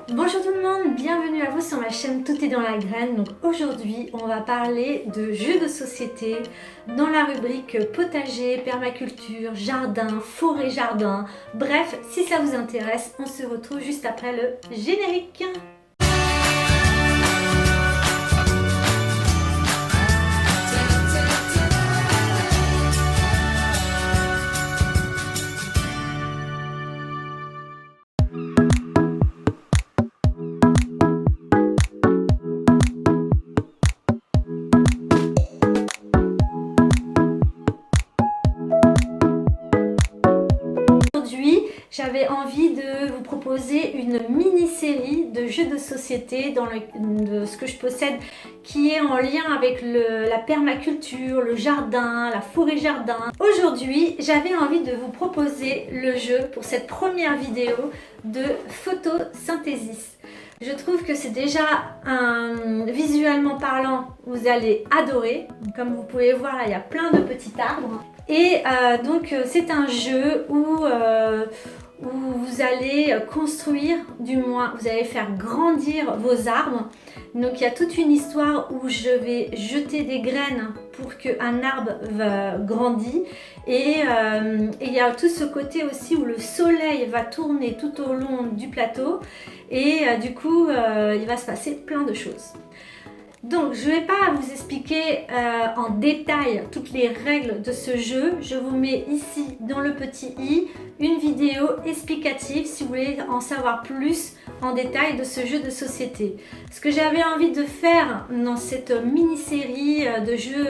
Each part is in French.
Bonjour tout le monde, bienvenue à vous sur ma chaîne Tout est dans la graine. Donc aujourd'hui on va parler de jeux de société dans la rubrique potager, permaculture, jardin, forêt, jardin. Bref, si ça vous intéresse, on se retrouve juste après le générique. Aujourd'hui, j'avais envie de vous proposer une mini-série de jeux de société de ce que je possède qui est en lien avec la permaculture, le jardin, la forêt-jardin. Aujourd'hui, j'avais envie de vous proposer le jeu pour cette première vidéo de photosynthesis. Je trouve que c'est déjà visuellement parlant, vous allez adorer. Comme vous pouvez voir, là, il y a plein de petits arbres. Et donc c'est un jeu où vous allez construire, du moins vous allez faire grandir vos arbres. Donc il y a toute une histoire où je vais jeter des graines pour qu'un arbre grandisse. Et il y a tout ce côté aussi où le soleil va tourner tout au long du plateau. Et du coup il va se passer plein de choses. Donc je ne vais pas vous expliquer en détail toutes les règles de ce jeu. Je vous mets ici dans le petit i une vidéo explicative si vous voulez en savoir plus en détail de ce jeu de société. Ce que j'avais envie de faire dans cette mini-série de jeux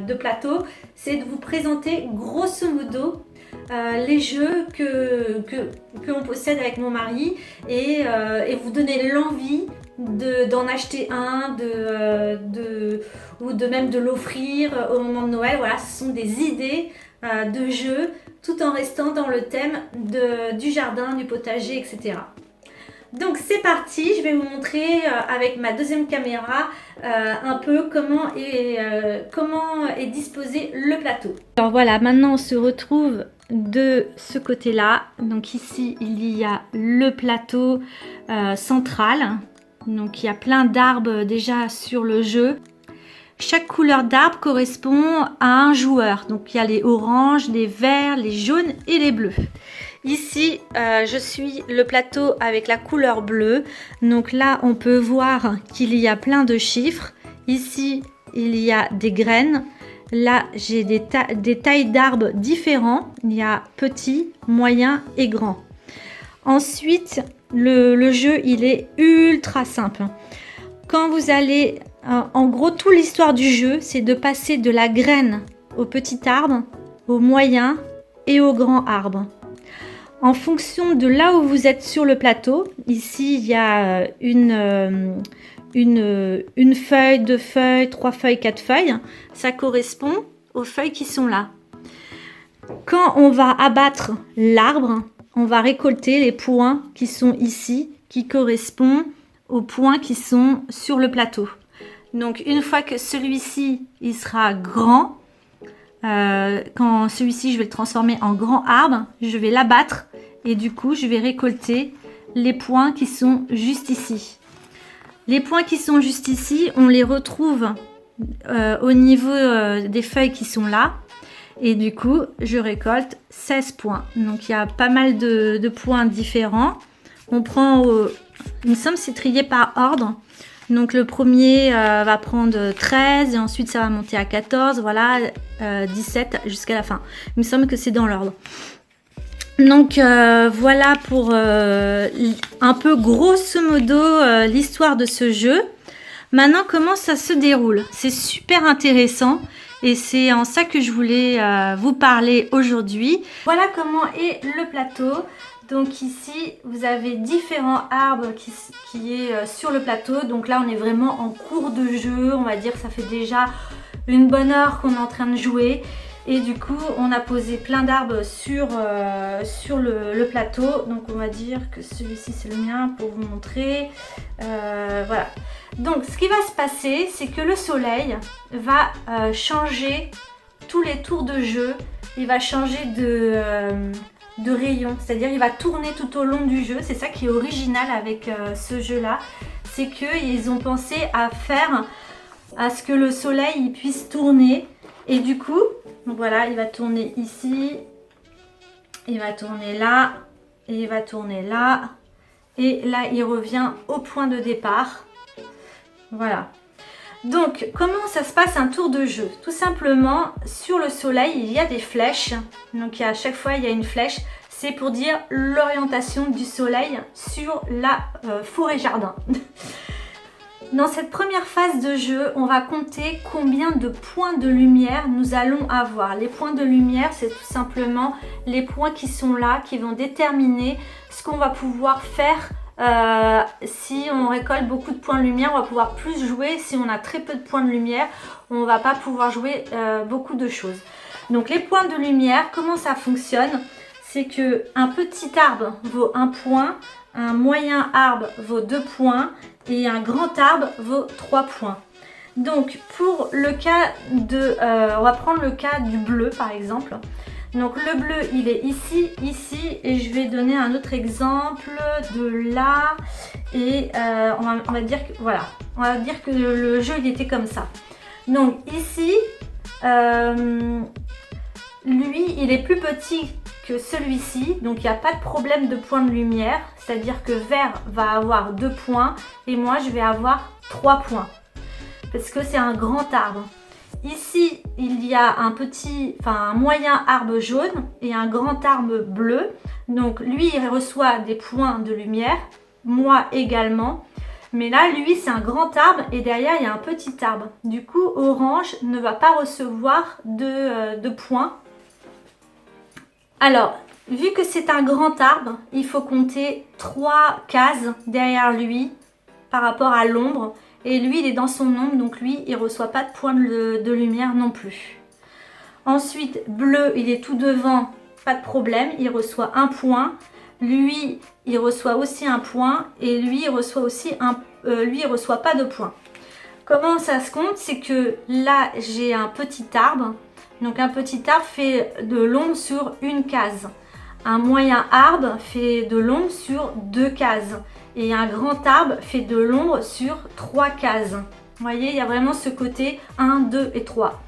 de plateau, c'est de vous présenter grosso modo les jeux qu'on possède avec mon mari et vous donner l'envie d'en acheter un ou de même de l'offrir au moment de Noël. Voilà, ce sont des idées de jeux tout en restant dans le thème du jardin, du potager, etc. Donc c'est parti, je vais vous montrer avec ma deuxième caméra un peu comment est disposé le plateau. Alors voilà, maintenant on se retrouve de ce côté-là. Donc ici il y a le plateau central. Donc il y a plein d'arbres déjà sur le jeu. Chaque couleur d'arbre correspond à un joueur. Donc il y a les oranges, les verts, les jaunes et les bleus. Ici, je suis le plateau avec la couleur bleue. Donc là, on peut voir qu'il y a plein de chiffres. Ici, il y a des graines. Là, j'ai des tailles d'arbres différents. Il y a petit, moyen et grand. Ensuite, le jeu, il est ultra simple. Quand vous allez... en gros, toute l'histoire du jeu, c'est de passer de la graine au petit arbre, au moyen et au grand arbre. En fonction de là où vous êtes sur le plateau, ici, il y a une feuille, 2 feuilles, 3 feuilles, 4 feuilles. Ça correspond aux feuilles qui sont là. Quand on va abattre l'arbre, on va récolter les points qui sont ici, qui correspondent aux points qui sont sur le plateau. Donc une fois que celui-ci il sera grand, quand celui-ci je vais le transformer en grand arbre, je vais l'abattre et du coup je vais récolter les points qui sont juste ici. Les points qui sont juste ici, on les retrouve au niveau des feuilles qui sont là. Et du coup, je récolte 16 points. Donc, il y a pas mal de points différents. On prend, il me semble, c'est trié par ordre. Donc, le premier va prendre 13 et ensuite, ça va monter à 14. Voilà, 17 jusqu'à la fin. Il me semble que c'est dans l'ordre. Donc, voilà pour un peu grosso modo l'histoire de ce jeu. Maintenant, comment ça se déroule? C'est super intéressant. Et c'est en ça que je voulais vous parler aujourd'hui. Voilà comment est le plateau. Donc ici, vous avez différents arbres qui est sur le plateau. Donc là, on est vraiment en cours de jeu. On va dire que ça fait déjà une bonne heure qu'on est en train de jouer. Et du coup, on a posé plein d'arbres sur le plateau. Donc on va dire que celui-ci, c'est le mien pour vous montrer. Voilà. Donc ce qui va se passer, c'est que le soleil va changer tous les tours de jeu. Il va changer de rayons. C'est-à-dire il va tourner tout au long du jeu. C'est ça qui est original avec ce jeu-là. C'est qu'ils ont pensé à faire à ce que le soleil il puisse tourner. Et du coup, donc voilà, il va tourner ici. Il va tourner là. Et il va tourner là. Et là, il revient au point de départ. Voilà. Donc, comment ça se passe un tour de jeu? Tout simplement, sur le soleil, il y a des flèches. Donc, à chaque fois, il y a une flèche. C'est pour dire l'orientation du soleil sur la forêt-jardin. Dans cette première phase de jeu, on va compter combien de points de lumière nous allons avoir. Les points de lumière, c'est tout simplement les points qui sont là, qui vont déterminer ce qu'on va pouvoir faire. Si on récolte beaucoup de points de lumière, on va pouvoir plus jouer. Si on a très peu de points de lumière, on ne va pas pouvoir jouer beaucoup de choses. Donc les points de lumière, comment ça fonctionne? C'est que un petit arbre vaut 1 point, un moyen arbre vaut 2 points et un grand arbre vaut 3 points. Donc pour le cas de, on va prendre le cas du bleu par exemple. Donc le bleu il est ici, ici et je vais donner un autre exemple de là et on va dire que voilà, on va dire que le jeu il était comme ça. Donc ici, lui il est plus petit que celui-ci, donc il n'y a pas de problème de point de lumière, c'est-à-dire que vert va avoir 2 points et moi je vais avoir 3 points parce que c'est un grand arbre. Ici, il y a un moyen arbre jaune et un grand arbre bleu. Donc lui, il reçoit des points de lumière, moi également. Mais là, lui, c'est un grand arbre et derrière, il y a un petit arbre. Du coup, orange ne va pas recevoir de points. Alors, vu que c'est un grand arbre, il faut compter 3 cases derrière lui par rapport à l'ombre. Et lui, il est dans son ombre, donc lui, il ne reçoit pas de points de lumière non plus. Ensuite, bleu, il est tout devant, pas de problème, il reçoit 1 point. Lui, il reçoit aussi 1 point. Et lui, il reçoit aussi lui, il reçoit pas de points. Comment ça se compte? C'est que là, j'ai un petit arbre. Donc, un petit arbre fait de l'ombre sur 1 case. Un moyen arbre fait de l'ombre sur 2 cases. Et un grand arbre fait de l'ombre sur 3 cases. Vous voyez, il y a vraiment ce côté 1, 2 et 3.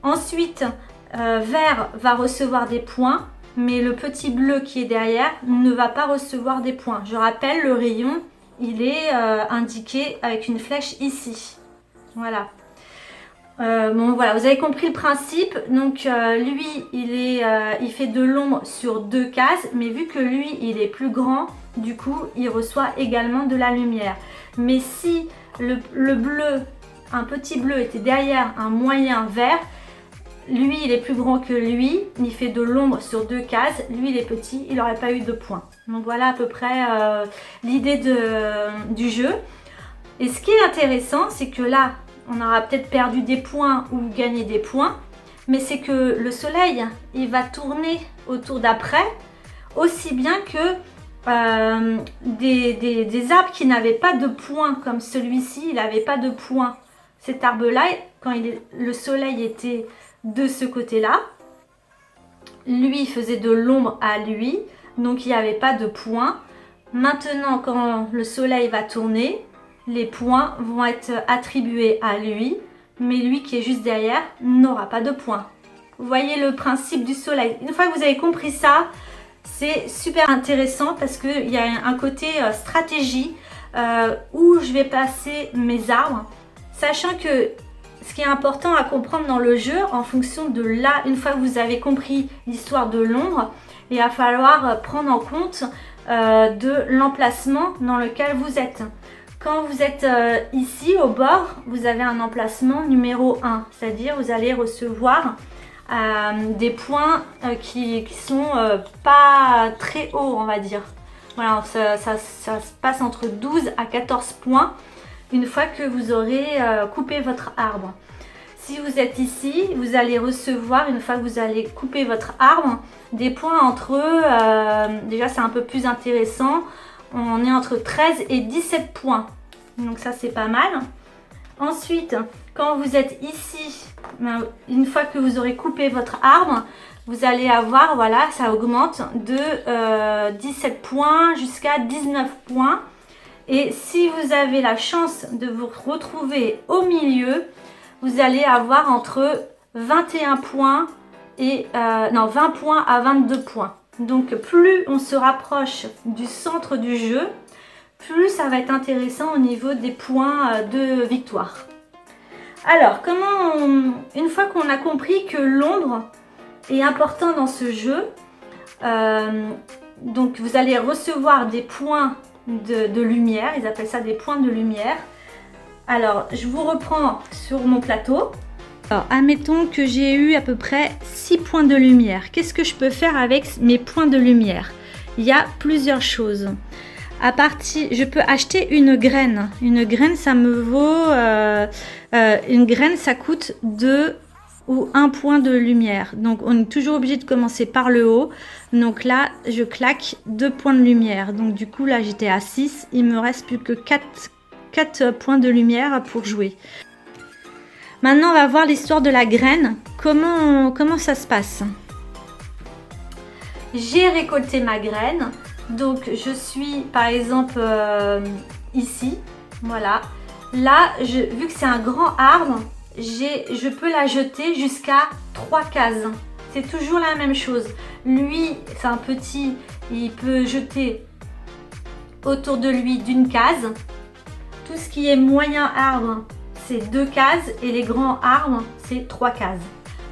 Ensuite, vert va recevoir des points, mais le petit bleu qui est derrière ne va pas recevoir des points. Je rappelle, le rayon, il est indiqué avec une flèche ici. Voilà. Bon voilà, vous avez compris le principe. Donc lui, il fait de l'ombre sur 2 cases, mais vu que lui, il est plus grand, du coup, il reçoit également de la lumière. Mais si le bleu, un petit bleu était derrière un moyen vert, lui, il est plus grand que lui, il fait de l'ombre sur 2 cases, lui, il est petit, il n'aurait pas eu de points. Donc voilà à peu près l'idée du jeu. Et ce qui est intéressant, c'est que là, on aura peut-être perdu des points ou gagné des points, mais c'est que le soleil, il va tourner au tour d'après, aussi bien que des arbres qui n'avaient pas de points, comme celui-ci, il n'avait pas de points. Cet arbre-là, quand le soleil était de ce côté-là, lui, il faisait de l'ombre à lui, donc il n'y avait pas de points. Maintenant, quand le soleil va tourner, les points vont être attribués à lui, mais lui qui est juste derrière n'aura pas de points. Vous voyez le principe du soleil. Une fois que vous avez compris ça, c'est super intéressant parce qu'il y a un côté stratégie où je vais placer mes arbres, sachant que ce qui est important à comprendre dans le jeu, en fonction de là, une fois que vous avez compris l'histoire de l'ombre, il va falloir prendre en compte de l'emplacement dans lequel vous êtes. Quand vous êtes ici au bord, vous avez un emplacement numéro 1, c'est-à-dire vous allez recevoir des points qui sont pas très hauts, on va dire. Voilà, ça se passe entre 12 à 14 points une fois que vous aurez coupé votre arbre. Si vous êtes ici, vous allez recevoir, une fois que vous allez couper votre arbre, des points entre déjà c'est un peu plus intéressant, on est entre 13 et 17 points. Donc ça c'est pas mal. Ensuite, quand vous êtes ici, une fois que vous aurez coupé votre arbre, vous allez avoir, voilà, ça augmente de 17 points jusqu'à 19 points. Et si vous avez la chance de vous retrouver au milieu, vous allez avoir entre 21 points et 20 points à 22 points. Donc plus on se rapproche du centre du jeu, plus ça va être intéressant au niveau des points de victoire. Alors, une fois qu'on a compris que l'ombre est important dans ce jeu, donc vous allez recevoir des points de lumière, ils appellent ça des points de lumière. Alors, je vous reprends sur mon plateau. Alors, admettons que j'ai eu à peu près 6 points de lumière. Qu'est-ce que je peux faire avec mes points de lumière? Il y a plusieurs choses. Je peux acheter une graine. Une graine, ça me vaut... une graine, ça coûte 2 ou 1 point de lumière. Donc, on est toujours obligé de commencer par le haut. Donc là, je claque 2 points de lumière. Donc, du coup, là, j'étais à 6. Il me reste plus que 4 points de lumière pour jouer. Maintenant, on va voir l'histoire de la graine. Comment ça se passe? J'ai récolté ma graine. Donc, je suis par exemple ici. Voilà. Là, vu que c'est un grand arbre, je peux la jeter jusqu'à 3 cases. C'est toujours la même chose. Lui, c'est un petit, il peut jeter autour de lui d'une case. Tout ce qui est moyen arbre, c'est 2 cases et les grands arbres, c'est 3 cases.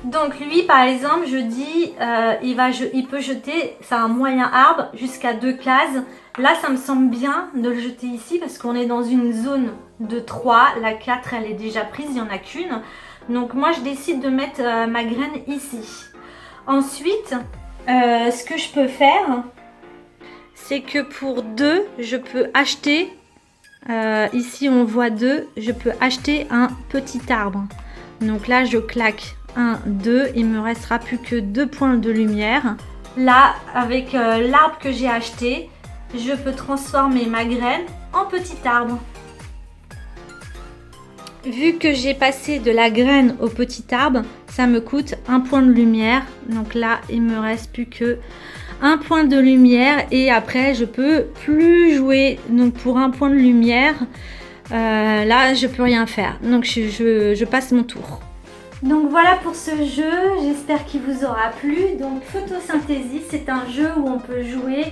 Donc lui, par exemple, je dis, il peut jeter, c'est un moyen arbre, jusqu'à 2 cases. Là, ça me semble bien de le jeter ici parce qu'on est dans une zone de 3. La 4, elle est déjà prise, il n'y en a qu'une. Donc moi, je décide de mettre ma graine ici. Ensuite, ce que je peux faire, c'est que pour 2, je peux acheter, ici on voit 2, je peux acheter un petit arbre. Donc là, je claque 1, 2, il me restera plus que 2 points de lumière. Là, avec l'arbre que j'ai acheté, je peux transformer ma graine en petit arbre. Vu que j'ai passé de la graine au petit arbre, ça me coûte 1 point de lumière. Donc là, il me reste plus que 1 point de lumière et après, je peux plus jouer. Donc pour 1 point de lumière, là, je peux rien faire. Donc je passe mon tour. Donc voilà pour ce jeu, j'espère qu'il vous aura plu. Donc Photosynthésie, c'est un jeu où on peut jouer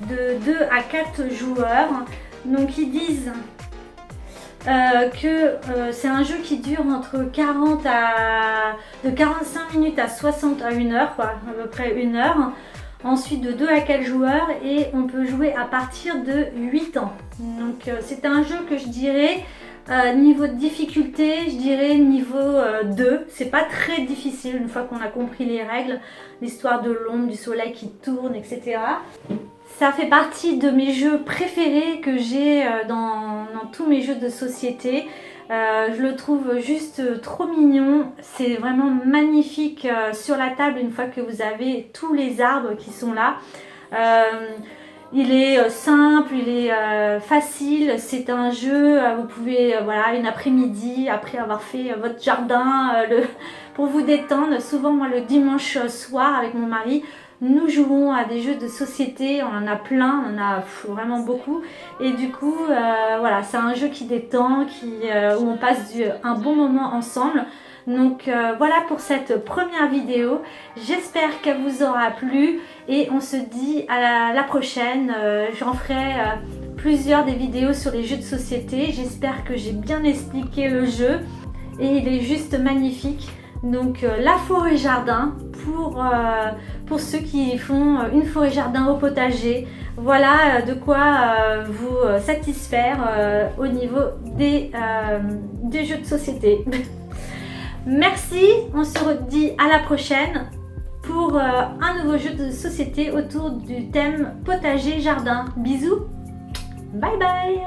de 2 à 4 joueurs. Donc ils disent que c'est un jeu qui dure entre 45 minutes à 60 à 1 heure, quoi, à peu près 1 heure. Ensuite de 2 à 4 joueurs et on peut jouer à partir de 8 ans. Donc c'est un jeu que je dirais... niveau de difficulté, je dirais niveau 2. C'est pas très difficile une fois qu'on a compris les règles, l'histoire de l'ombre, du soleil qui tourne, etc. Ça fait partie de mes jeux préférés que j'ai dans tous mes jeux de société. Je le trouve juste trop mignon. C'est vraiment magnifique sur la table une fois que vous avez tous les arbres qui sont là. Il est simple, il est facile, c'est un jeu, vous pouvez, voilà, une après-midi, après avoir fait votre jardin, pour vous détendre. Souvent, moi, le dimanche soir, avec mon mari, nous jouons à des jeux de société, on en a plein, on en a vraiment beaucoup. Et du coup, voilà, c'est un jeu qui détend, où on passe un bon moment ensemble. Donc voilà pour cette première vidéo, j'espère qu'elle vous aura plu et on se dit à la prochaine. J'en ferai plusieurs des vidéos sur les jeux de société, j'espère que j'ai bien expliqué le jeu et il est juste magnifique. Donc la forêt jardin pour ceux qui font une forêt jardin au potager, voilà de quoi vous satisfaire au niveau des jeux de société. Merci, on se redit à la prochaine pour un nouveau jeu de société autour du thème potager-jardin. Bisous, bye bye.